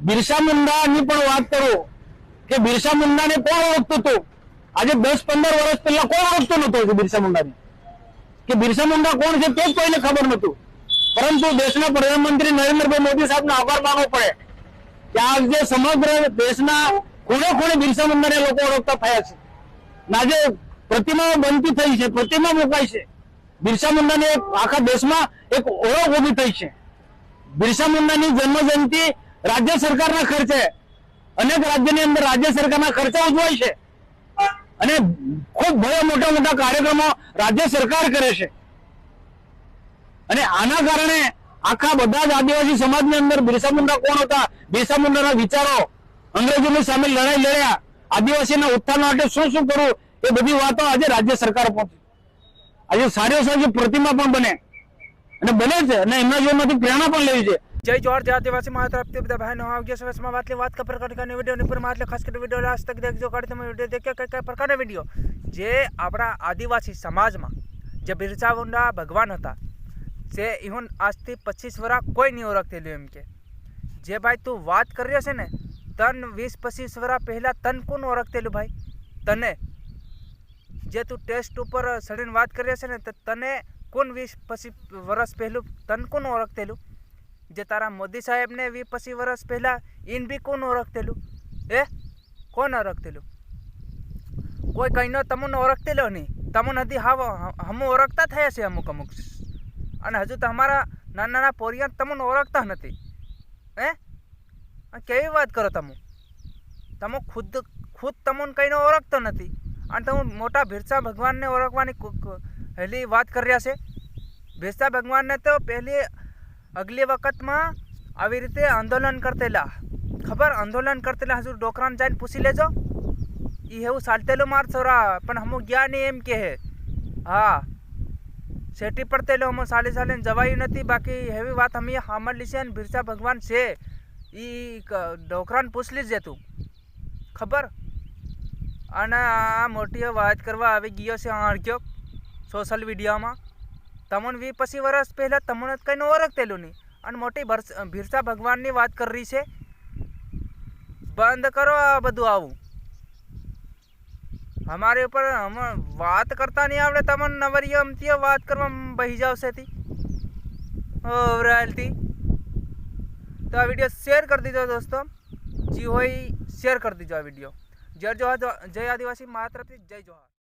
બિરસા મુંડાની પણ વાત કરું કે બિરસા મુંડાને કોણ ઓળખતું હતું? આજે 10-15 વર્ષ પહેલા કોણ ઓળખતું નતું બિરસા મુંડાને? કે બિરસા મુંડા કોણ છે તે જ કોઈને ખબર નતું. પરંતુ દેશના પ્રધાનમંત્રી નરેન્દ્રભાઈ મોદી સાહેબનો આભાર માનવો પડે કે આજે સમગ્ર દેશના ખૂણે ખૂણે બિરસા મુંડાને લોકો ઓળખતા થયા છે. આજે પ્રતિમાઓ બનતી થઈ છે, પ્રતિમા મુકાઈ છે. બિરસા મુંડાની આખા દેશમાં એક ઓળખ ઉભી થઈ છે. બિરસા મુંડાની જન્મજયંતિ રાજ્ય સરકારના ખર્ચે અનેક રાજ્યની અંદર રાજ્ય સરકારના ખર્ચે ઉજવાય છે અને ખૂબ ભલે મોટા મોટા કાર્યક્રમો રાજ્ય સરકાર કરે છે. અને આના કારણે આખા બધા જ આદિવાસી સમાજની અંદર બિરસા મુંડા કોણ હતા, બિરસા મુંડાના વિચારો, અંગ્રેજોની સામે લડાઈ લડ્યા, આદિવાસીના ઉત્થાન માટે શું શું કરવું, એ બધી વાતો આજે રાજ્ય સરકાર પહોંચી. આજે સારી સારી પ્રતિમા પણ બને અને બને છે અને એમના જીવનમાંથી પ્રેરણા પણ લેવી છે. જય જોહાર, જય આદિવાસી મારા તરફથી બધા બહેનો આવજો. સવેસમાં વાત કર પ્રકારની વિડીયોની ઉપર એટલે ખાસ કરીને વિડીયો લાસ્ટ તક દેખજો. કાઢી તમે વિડીયો દેખ્યો કઈ કઈ પ્રકારના વિડીયો જે આપણા આદિવાસી સમાજમાં જે બિરસા મુંડા ભગવાન હતા, જે ઇવન આજથી 25 વર્ષ કોઈ નહીં ઓળખતેલું. એમ કે જે ભાઈ તું વાત કરી રહ્યો છે ને, તન 20-25 વર્ષ પહેલાં તન કોણ ઓળખતેલું ભાઈ? તને જે તું ટેસ્ટ ઉપર સડીને વાત કરી રહ્યો છે ને, તને કોણ 20-25 વર્ષ પહેલું તન કોણ ઓળખતેલું? જે તારા મોદી સાહેબને 20-25 વર્ષ પહેલાં ઇન બી કોણ ઓળખતેલું? કોણ ઓળખતેલું? કોઈ કહીનો તમને ઓળખતેલો નહીં. તમને હજી હમ ઓળખતા થયા છે અમુક અને હજુ તો અમારા નાના નાના પોરિયા તમને ઓળખતા નથી. કેવી વાત કરો તમે ખુદ તમને કહીને ઓળખતો નથી અને તમે મોટા બિરસા ભગવાનને ઓળખવાની પહેલી વાત કરી રહ્યા છે. બિરસા ભગવાનને તો પહેલી અગલી વખતમાં આવી રીતે આંદોલન કરતેલા, ખબર? આંદોલન કરતેલા. હજુ ડોકરાને જઈને પૂછી લેજો, એ એવું ચાલતેલું માર છોરા, પણ હમું ગયા નહીં એમ કહે. હા, શેટી પડતેલો હમું સાલી સાલીને જવાયું નથી. બાકી એવી વાત અમે સાંભળલી છે ને બિરસા ભગવાન છે એ ડોકરાને પૂછ લીજે તું, ખબર? અને આ મોટી વાત કરવા આવી ગયો છે આણક્યો સોશિયલ મીડિયામાં. તમને 20-25 વર્ષ પહેલાં તમને કંઈ ઓળખતેલું નહીં અને મોટી બિરસા ભગવાનની વાત કરી રહી છે. બંધ કરો આ બધું આવું. અમારે ઉપર વાત કરતા નહીં આવડે તમને, નવરીઓ અમતીઓ વાત કરવા બહી જાવશે થી ઓવરાલથી. તો આ વિડીયો શેર કરી દીધો દોસ્તો, જી હોય શેર કરી દીજો આ વિડીયો. જય આદિવાસી મારા તરફથી જય જોહાર.